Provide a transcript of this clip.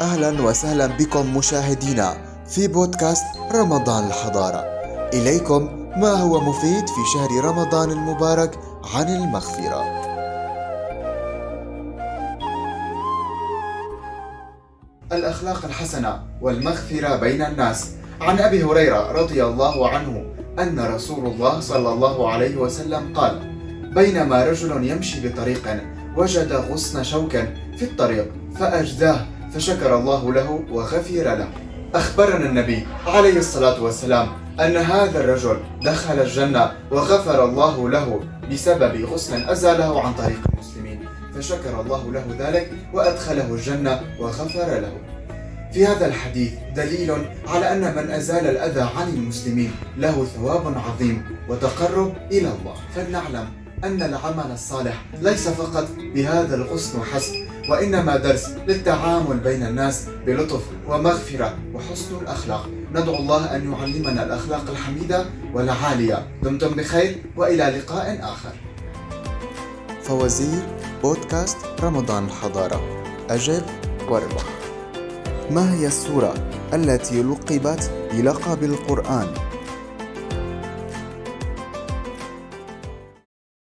أهلا وسهلا بكم مشاهدينا في بودكاست رمضان الحضارة. إليكم ما هو مفيد في شهر رمضان المبارك عن المغفرة. الأخلاق الحسنة والمغفرة بين الناس. عن أبي هريرة رضي الله عنه أن رسول الله صلى الله عليه وسلم قال: بينما رجل يمشي بطريق وجد غصن شوك في الطريق فأجزاه فشكر الله له وغفر له. أخبرنا النبي عليه الصلاة والسلام أن هذا الرجل دخل الجنة وغفر الله له بسبب غصن أزاله عن طريق المسلمين، فشكر الله له ذلك وأدخله الجنة وغفر له. في هذا الحديث دليل على أن من أزال الأذى عن المسلمين له ثواب عظيم وتقرب إلى الله. فلنعلم أن العمل الصالح ليس فقط بهذا الغصن حسب، وإنما درس للتعامل بين الناس بلطف ومغفرة وحسن الأخلاق. ندعو الله أن يعلمنا الأخلاق الحميدة والعالية. دمتم بخير وإلى لقاء آخر. فوازير بودكاست رمضان الحضارة. أجب واربح. ما هي السورة التي لقبت بلقب القرآن؟